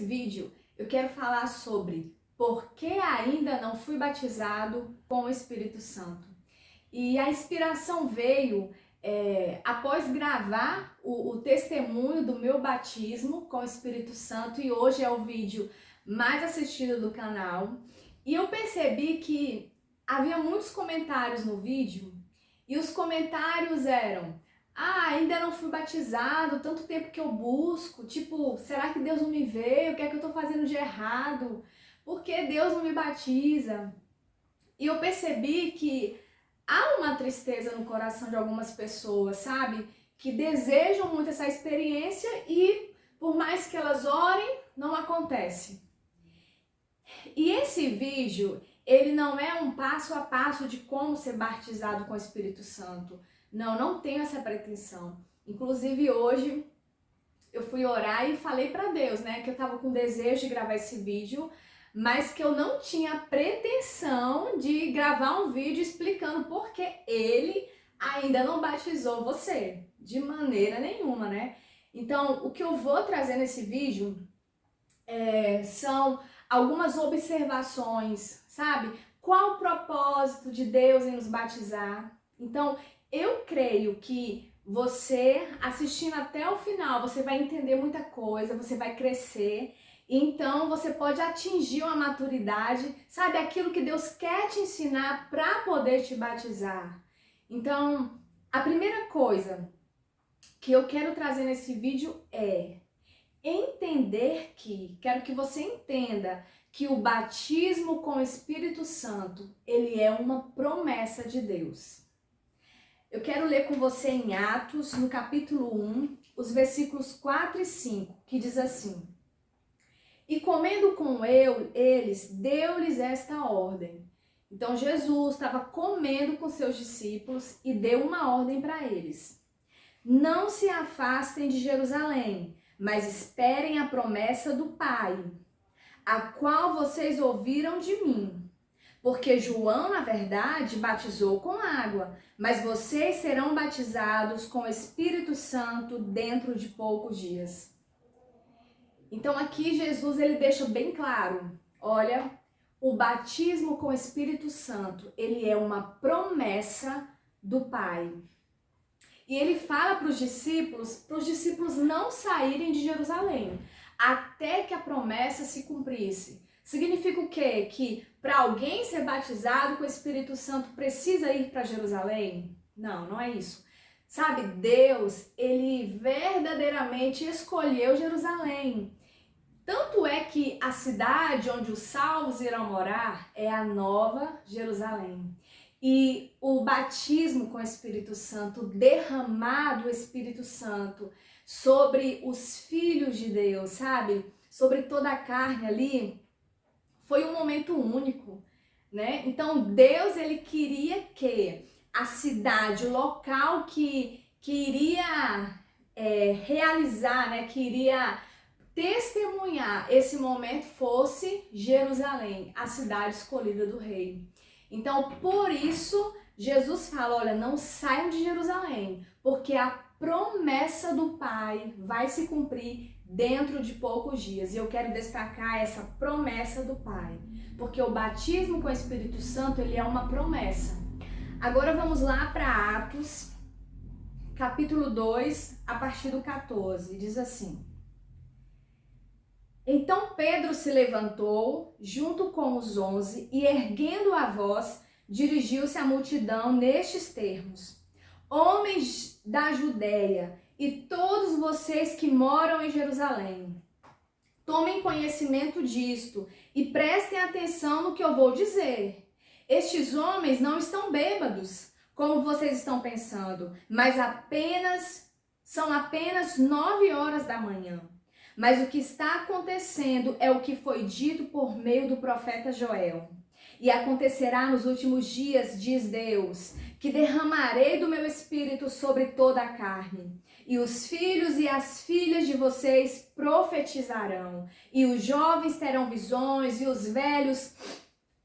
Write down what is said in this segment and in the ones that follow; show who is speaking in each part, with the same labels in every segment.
Speaker 1: vídeo eu quero falar sobre por que ainda não fui batizado com o Espírito Santo. E a inspiração veio após gravar o testemunho do meu batismo com o Espírito Santo, e hoje é o vídeo mais assistido do canal. E eu percebi que havia muitos comentários no vídeo, e os comentários eram: ainda não fui batizado, tanto tempo que eu busco, tipo, será que Deus não me vê? O que é que eu tô fazendo de errado? Por que Deus não me batiza? E eu percebi que há uma tristeza no coração de algumas pessoas, sabe? Que desejam muito essa experiência e por mais que elas orem, não acontece. E esse vídeo, ele não é um passo a passo de como ser batizado com o Espírito Santo. Não tenho essa pretensão. Inclusive hoje eu fui orar e falei para Deus, né, que eu tava com desejo de gravar esse vídeo, mas que eu não tinha pretensão de gravar um vídeo explicando por que ele ainda não batizou você, de maneira nenhuma, né? Então, o que eu vou trazer nesse vídeo são algumas observações, sabe? Qual o propósito de Deus em nos batizar? Então, eu creio que você, assistindo até o final, você vai entender muita coisa, você vai crescer. Então, você pode atingir uma maturidade, sabe? Aquilo que Deus quer te ensinar para poder te batizar. Então, a primeira coisa que eu quero trazer nesse vídeo é quero que você entenda que o batismo com o Espírito Santo, ele é uma promessa de Deus. Eu quero ler com você em Atos, no capítulo 1, os versículos 4 e 5, que diz assim: E comendo com eles, deu-lhes esta ordem. Então Jesus estava comendo com seus discípulos e deu uma ordem para eles: Não se afastem de Jerusalém, mas esperem a promessa do Pai, a qual vocês ouviram de mim. Porque João, na verdade, batizou com água, mas vocês serão batizados com o Espírito Santo dentro de poucos dias. Então aqui Jesus ele deixa bem claro, olha, o batismo com o Espírito Santo, ele é uma promessa do Pai. E ele fala para os discípulos não saírem de Jerusalém, até que a promessa se cumprisse. Significa o quê? Que para alguém ser batizado com o Espírito Santo precisa ir para Jerusalém? Não é isso. Sabe, Deus, ele verdadeiramente escolheu Jerusalém. Tanto é que a cidade onde os salvos irão morar é a Nova Jerusalém. E o batismo com o Espírito Santo, derramado o Espírito Santo sobre os filhos de Deus, sabe? Sobre toda a carne ali, foi um momento único, né? Então Deus, ele queria que a cidade, o local que iria realizar, né? Que iria testemunhar esse momento fosse Jerusalém, a cidade escolhida do rei. Então, por isso, Jesus fala, olha, não saiam de Jerusalém, porque a promessa do Pai vai se cumprir dentro de poucos dias. E eu quero destacar essa promessa do Pai, porque o batismo com o Espírito Santo, ele é uma promessa. Agora vamos lá para Atos, capítulo 2, a partir do 14, diz assim: Então Pedro se levantou junto com os 11 e, erguendo a voz, dirigiu-se à multidão nestes termos: Homens da Judéia e todos vocês que moram em Jerusalém, tomem conhecimento disto e prestem atenção no que eu vou dizer. Estes homens não estão bêbados, como vocês estão pensando, mas são apenas 9 horas da manhã. Mas o que está acontecendo é o que foi dito por meio do profeta Joel. E acontecerá nos últimos dias, diz Deus, que derramarei do meu espírito sobre toda a carne. E os filhos e as filhas de vocês profetizarão. E os jovens terão visões e os velhos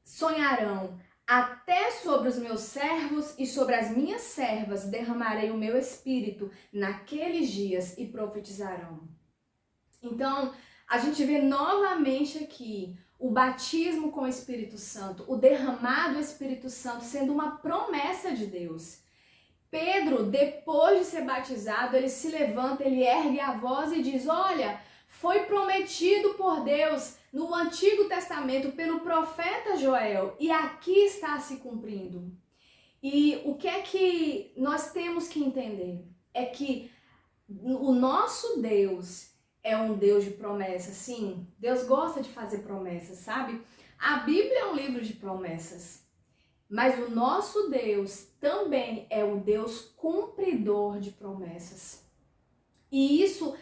Speaker 1: sonharão. Até sobre os meus servos e sobre as minhas servas derramarei o meu espírito naqueles dias e profetizarão. Então, A gente vê novamente aqui o batismo com o Espírito Santo, o derramado do Espírito Santo sendo uma promessa de Deus. Pedro, depois de ser batizado, ele se levanta, ele ergue a voz e diz: olha, foi prometido por Deus no Antigo Testamento pelo profeta Joel e aqui está se cumprindo. E o que é que nós temos que entender? É que o nosso Deus é um Deus de promessas. Sim, Deus gosta de fazer promessas, sabe? A Bíblia é um livro de promessas. Mas o nosso Deus também é um Deus cumpridor de promessas. E isso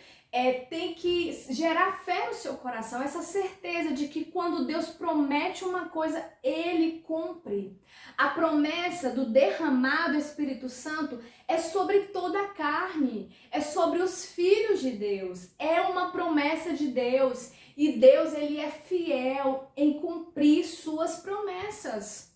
Speaker 1: tem que gerar fé no seu coração, essa certeza de que quando Deus promete uma coisa, Ele cumpre. A promessa do derramado Espírito Santo é sobre toda a carne, é sobre os filhos de Deus, é uma promessa de Deus. E Deus, Ele é fiel em cumprir suas promessas.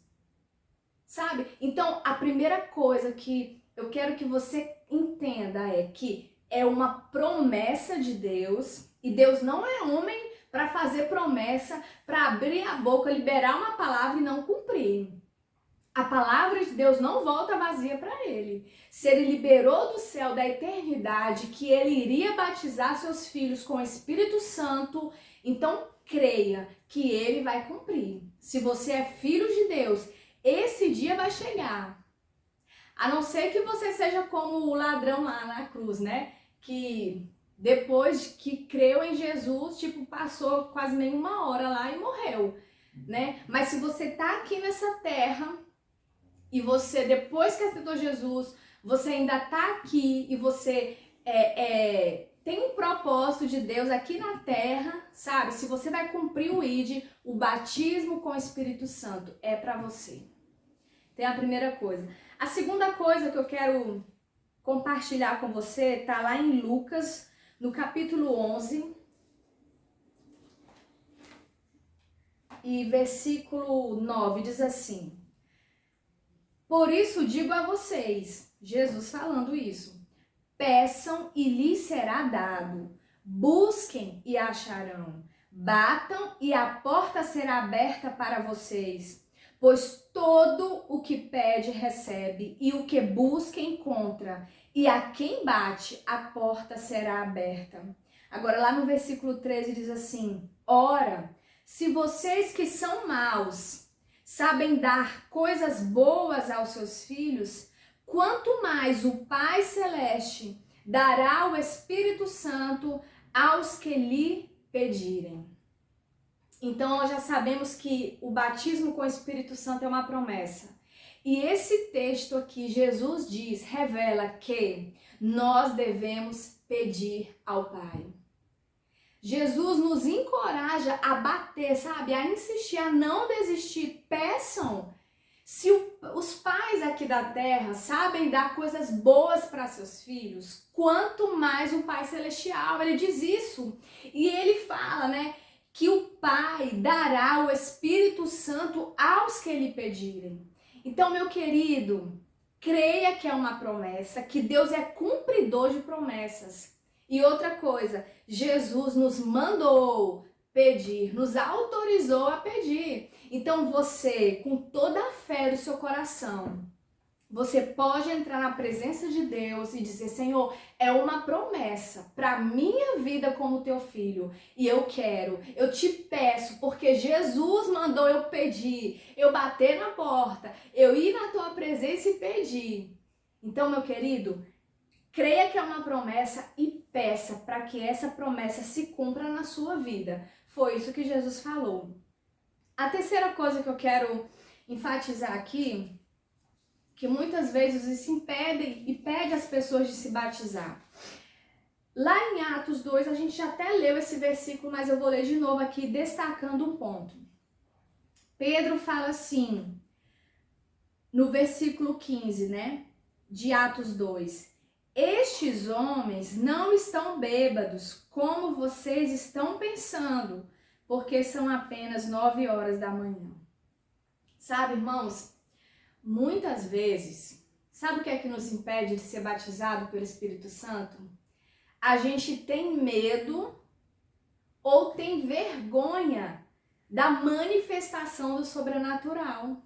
Speaker 1: Sabe? Então, a primeira coisa que eu quero que você entenda é que é uma promessa de Deus e Deus não é homem para fazer promessa, para abrir a boca, liberar uma palavra e não cumprir. A palavra de Deus não volta vazia para ele. Se ele liberou do céu da eternidade que ele iria batizar seus filhos com o Espírito Santo, então creia que ele vai cumprir. Se você é filho de Deus, esse dia vai chegar. A não ser que você seja como o ladrão lá na cruz, né? Que depois que creu em Jesus, passou quase nenhuma hora lá e morreu, né? Mas se você tá aqui nessa terra e você, depois que aceitou Jesus, você ainda tá aqui e você tem um propósito de Deus aqui na terra, sabe? Se você vai cumprir o ID, o batismo com o Espírito Santo é para você. Tem a primeira coisa. A segunda coisa que eu quero compartilhar com você tá lá em Lucas, no capítulo 11, e versículo 9, diz assim: por isso digo a vocês, Jesus falando isso, peçam e lhes será dado, busquem e acharão, batam e a porta será aberta para vocês. Pois todo o que pede recebe, e o que busca encontra, e a quem bate a porta será aberta. Agora lá no versículo 13 diz assim: ora, se vocês que são maus sabem dar coisas boas aos seus filhos, quanto mais o Pai Celeste dará o Espírito Santo aos que lhe pedirem. Então, nós já sabemos que o batismo com o Espírito Santo é uma promessa. E esse texto aqui, Jesus diz, revela que nós devemos pedir ao Pai. Jesus nos encoraja a bater, sabe? A insistir, a não desistir. Peçam. Se os pais aqui da terra sabem dar coisas boas para seus filhos, quanto mais o Pai Celestial. Ele diz isso. E ele fala, né? Que o Pai dará o Espírito Santo aos que lhe pedirem. Então, meu querido, creia que é uma promessa, que Deus é cumpridor de promessas. E outra coisa, Jesus nos mandou pedir, nos autorizou a pedir. Então, você, com toda a fé do seu coração, você pode entrar na presença de Deus e dizer: Senhor, é uma promessa para minha vida como teu filho. E eu te peço, porque Jesus mandou eu pedir, eu bater na porta, eu ir na tua presença e pedir. Então, meu querido, creia que é uma promessa e peça para que essa promessa se cumpra na sua vida. Foi isso que Jesus falou. A terceira coisa que eu quero enfatizar aqui, que muitas vezes isso impede as pessoas de se batizar. Lá em Atos 2, a gente até leu esse versículo, mas eu vou ler de novo aqui, destacando um ponto. Pedro fala assim, no versículo 15, né, de Atos 2. Estes homens não estão bêbados, como vocês estão pensando, porque são apenas 9 horas da manhã. Sabe, irmãos? Muitas vezes, sabe o que é que nos impede de ser batizado pelo Espírito Santo? A gente tem medo ou tem vergonha da manifestação do sobrenatural.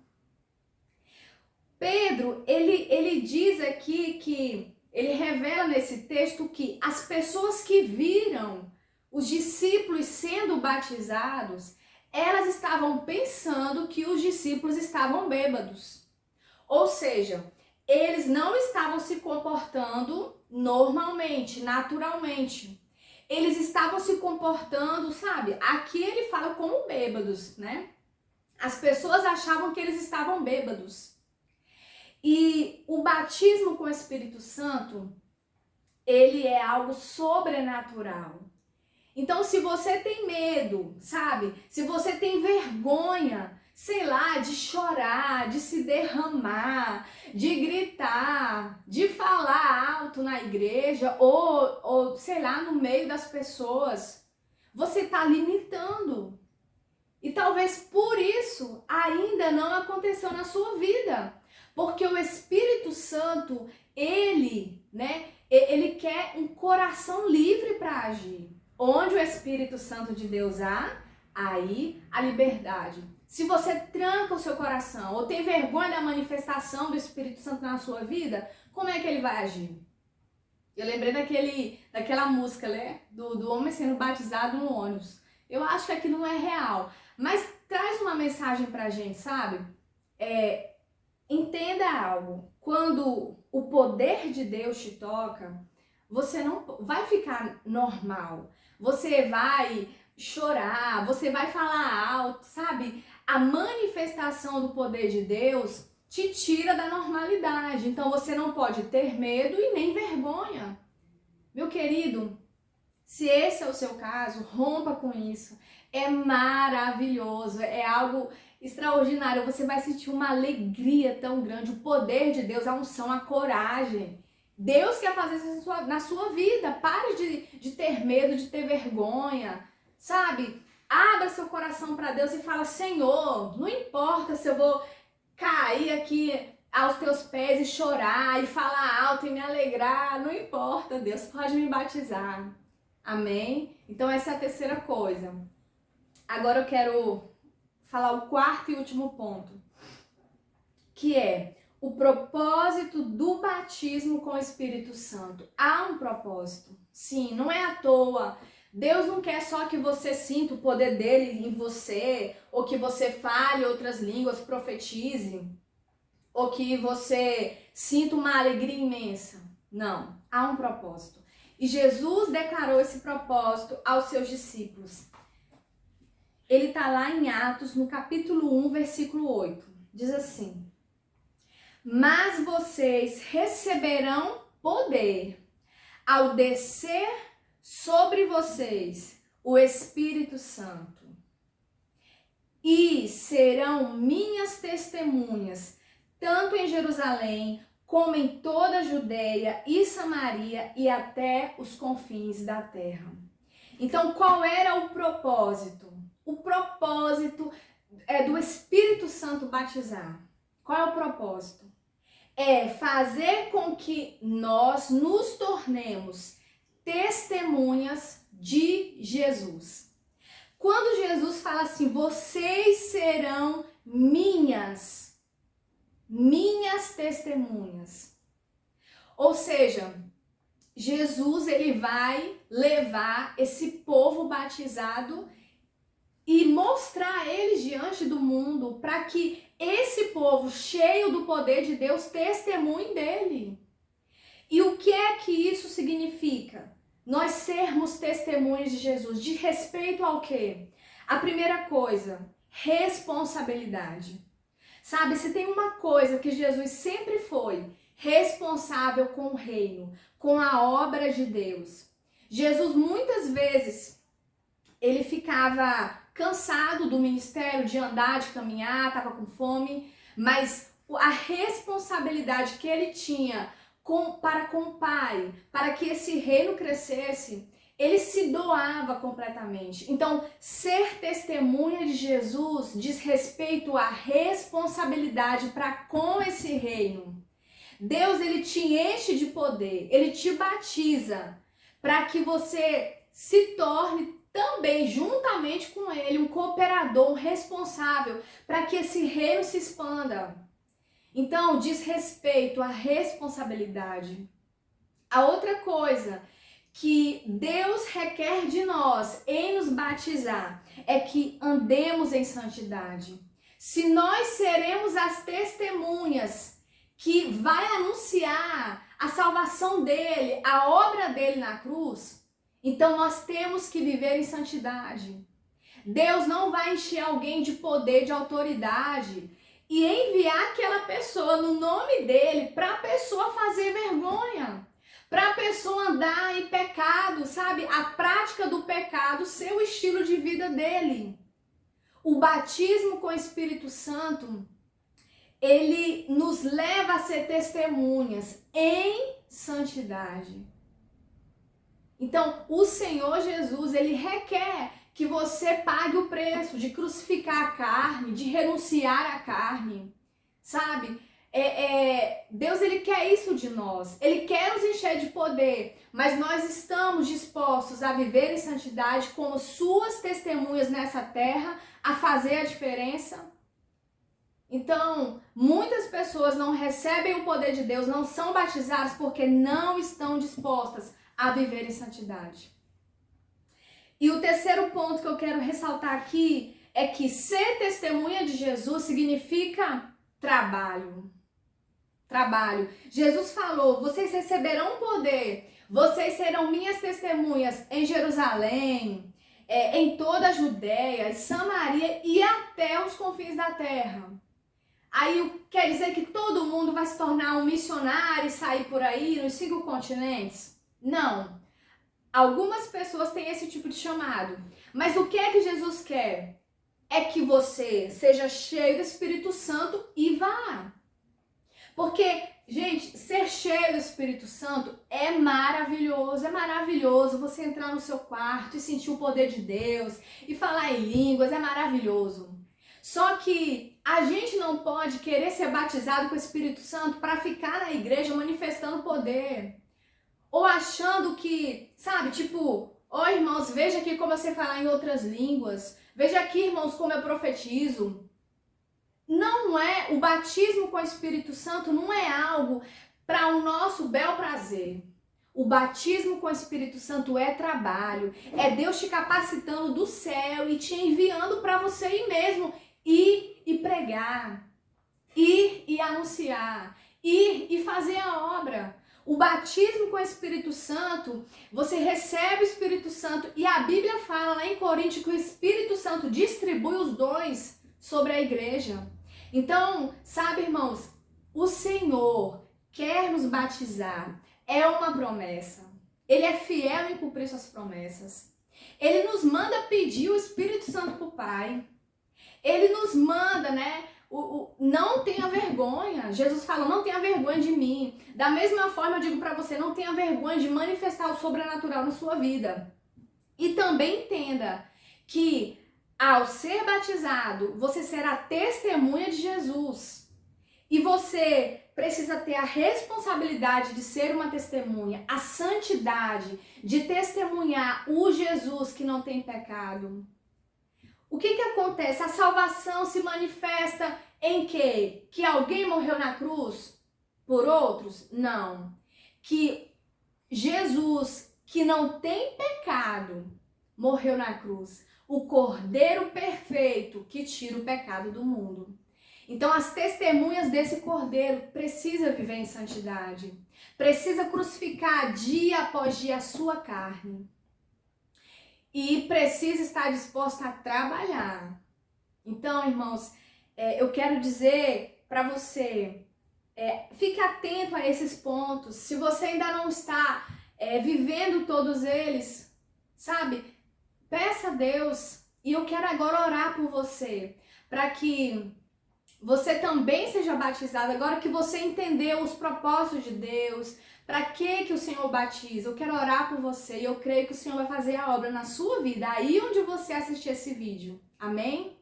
Speaker 1: Pedro, ele diz aqui que, ele revela nesse texto que as pessoas que viram os discípulos sendo batizados, elas estavam pensando que os discípulos estavam bêbados. Ou seja, eles não estavam se comportando normalmente, naturalmente. Eles estavam se comportando, sabe? Aqui ele fala como bêbados, né? As pessoas achavam que eles estavam bêbados. E o batismo com o Espírito Santo, ele é algo sobrenatural. Então, se você tem medo, sabe? Se você tem vergonha, sei lá, de chorar, de se derramar, de gritar, de falar alto na igreja ou sei lá, no meio das pessoas, você está limitando. E talvez por isso ainda não aconteceu na sua vida. Porque o Espírito Santo, ele quer um coração livre para agir. Onde o Espírito Santo de Deus há, aí a liberdade. Se você tranca o seu coração ou tem vergonha da manifestação do Espírito Santo na sua vida, como é que ele vai agir? Eu lembrei daquela música, né? Do homem sendo batizado no ônibus. Eu acho que aquilo não é real, mas traz uma mensagem pra gente, sabe? Entenda algo. Quando o poder de Deus te toca, você não vai ficar normal. Você vai chorar, você vai falar alto, sabe? A manifestação do poder de Deus te tira da normalidade. Então você não pode ter medo e nem vergonha. Meu querido, se esse é o seu caso, rompa com isso. É maravilhoso, é algo extraordinário. Você vai sentir uma alegria tão grande, o poder de Deus, a unção, a coragem. Deus quer fazer isso na sua vida. Pare de ter medo, de ter vergonha, sabe? Abra seu coração para Deus e fala: Senhor, não importa se eu vou cair aqui aos teus pés e chorar e falar alto e me alegrar, não importa, Deus pode me batizar. Amém? Então essa é a terceira coisa. Agora eu quero falar o quarto e último ponto, que é o propósito do batismo com o Espírito Santo. Há um propósito. Sim, não é à toa. Deus não quer só que você sinta o poder dele em você, ou que você fale outras línguas, profetize, ou que você sinta uma alegria imensa. Não, há um propósito. E Jesus declarou esse propósito aos seus discípulos. Ele está lá em Atos, no capítulo 1, versículo 8. Diz assim: mas vocês receberão poder ao descer sobre vocês o Espírito Santo. E serão minhas testemunhas, tanto em Jerusalém, como em toda a Judeia e Samaria e até os confins da terra. Então, qual era o propósito? O propósito é do Espírito Santo batizar. Qual é o propósito? É fazer com que nós nos tornemos testemunhas de Jesus. Quando Jesus fala assim, vocês serão minhas testemunhas. Ou seja, Jesus ele vai levar esse povo batizado e mostrar eles diante do mundo para que esse povo cheio do poder de Deus testemunhe dele. E o que é que isso significa? Nós sermos testemunhas de Jesus, de respeito ao quê? A primeira coisa, responsabilidade. Sabe, se tem uma coisa que Jesus sempre foi responsável com o reino, com a obra de Deus. Jesus muitas vezes, ele ficava cansado do ministério, de andar, de caminhar, estava com fome, mas a responsabilidade que ele tinha para com o Pai, para que esse reino crescesse, ele se doava completamente. Então, ser testemunha de Jesus diz respeito à responsabilidade para com esse reino. Deus, ele te enche de poder, ele te batiza para que você se torne também, juntamente com ele, um cooperador, um responsável, para que esse reino se expanda. Então, diz respeito à responsabilidade. A outra coisa que Deus requer de nós em nos batizar é que andemos em santidade. Se nós seremos as testemunhas que vai anunciar a salvação dele, a obra dele na cruz, então nós temos que viver em santidade. Deus não vai encher alguém de poder, de autoridade e enviar aquela pessoa no nome dele para a pessoa fazer vergonha, para a pessoa andar em pecado, sabe? A prática do pecado ser o estilo de vida dele. O batismo com o Espírito Santo, ele nos leva a ser testemunhas em santidade. Então, o Senhor Jesus, ele requer que você pague o preço de crucificar a carne, de renunciar à carne, sabe? Deus, ele quer isso de nós. Ele quer nos encher de poder, mas nós estamos dispostos a viver em santidade como suas testemunhas nessa terra, a fazer a diferença. Então, muitas pessoas não recebem o poder de Deus, não são batizadas porque não estão dispostas a viver em santidade. E o terceiro ponto que eu quero ressaltar aqui é que ser testemunha de Jesus significa trabalho. Trabalho. Jesus falou: vocês receberão poder, vocês serão minhas testemunhas em Jerusalém, em toda a Judéia, Samaria e até os confins da terra. Aí quer dizer que todo mundo vai se tornar um missionário e sair por aí nos 5 continentes? Não. Algumas pessoas têm esse tipo de chamado. Mas o que é que Jesus quer? É que você seja cheio do Espírito Santo e vá. Porque, gente, ser cheio do Espírito Santo é maravilhoso. É maravilhoso você entrar no seu quarto e sentir o poder de Deus e falar em línguas, é maravilhoso. Só que a gente não pode querer ser batizado com o Espírito Santo para ficar na igreja manifestando poder. Ou achando que, sabe, tipo, ó irmãos, veja aqui como eu sei falar em outras línguas. Veja aqui, irmãos, como eu profetizo. Não é, o batismo com o Espírito Santo não é algo para o nosso bel prazer. O batismo com o Espírito Santo é trabalho. É Deus te capacitando do céu e te enviando para você ir mesmo. Ir e pregar. Ir e anunciar. Ir e fazer a obra. O batismo com o Espírito Santo, você recebe o Espírito Santo e a Bíblia fala lá em Coríntios que o Espírito Santo distribui os dons sobre a igreja. Então, sabe, irmãos, o Senhor quer nos batizar, é uma promessa. Ele é fiel em cumprir suas promessas. Ele nos manda pedir o Espírito Santo para o Pai. Ele nos manda, né? Não tenha vergonha. Jesus falou: não tenha vergonha de mim. Da mesma forma eu digo para você: não tenha vergonha de manifestar o sobrenatural na sua vida. E também entenda que ao ser batizado, você será testemunha de Jesus. E você precisa ter a responsabilidade de ser uma testemunha, a santidade de testemunhar o Jesus que não tem pecado. O que acontece? A salvação se manifesta em quê? Que alguém morreu na cruz por outros? Não. Que Jesus, que não tem pecado, morreu na cruz. O Cordeiro perfeito que tira o pecado do mundo. Então as testemunhas desse Cordeiro precisam viver em santidade. Precisa crucificar dia após dia a sua carne. E precisa estar disposta a trabalhar. Então, irmãos, eu quero dizer para você, fique atento a esses pontos. Se você ainda não está vivendo todos eles, sabe? Peça a Deus. E eu quero agora orar por você, para que você também seja batizado, agora que você entendeu os propósitos de Deus. Para que o Senhor batiza? Eu quero orar por você e eu creio que o Senhor vai fazer a obra na sua vida, aí onde você assistir esse vídeo. Amém?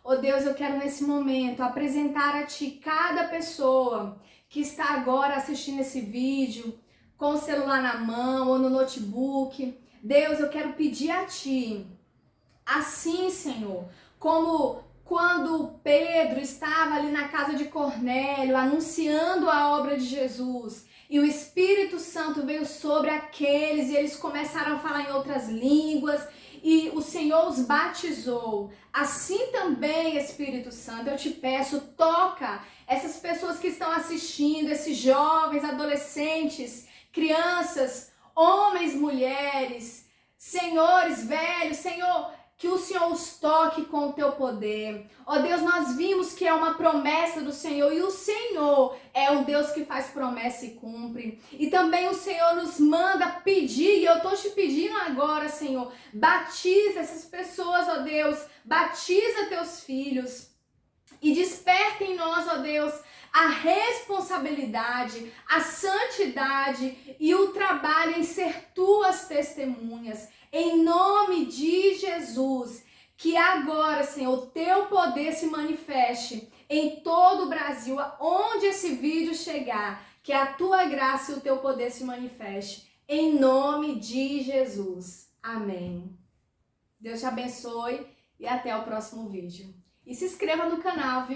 Speaker 1: Oh Deus, eu quero nesse momento apresentar a Ti cada pessoa que está agora assistindo esse vídeo, com o celular na mão ou no notebook. Deus, eu quero pedir a Ti, assim, Senhor, como quando Pedro estava ali na casa de Cornélio, anunciando a obra de Jesus, e o Espírito Santo veio sobre aqueles, e eles começaram a falar em outras línguas, e o Senhor os batizou. Assim também, Espírito Santo, eu te peço, toca essas pessoas que estão assistindo, esses jovens, adolescentes, crianças, homens, mulheres, senhores, velhos, Senhor, que o Senhor os toque com o teu poder. Ó Deus, nós vimos que é uma promessa do Senhor, e o Senhor é um Deus que faz promessa e cumpre. E também o Senhor nos manda pedir, e eu tô te pedindo agora, Senhor, batiza essas pessoas, ó Deus, batiza teus filhos e desperta em nós, ó Deus, a responsabilidade, a santidade e o trabalho em ser tuas testemunhas. Em nome de Jesus, que agora, Senhor, o teu poder se manifeste em todo o Brasil, onde esse vídeo chegar, que a tua graça e o teu poder se manifeste. Em nome de Jesus. Amém. Deus te abençoe e até o próximo vídeo. E se inscreva no canal, viu?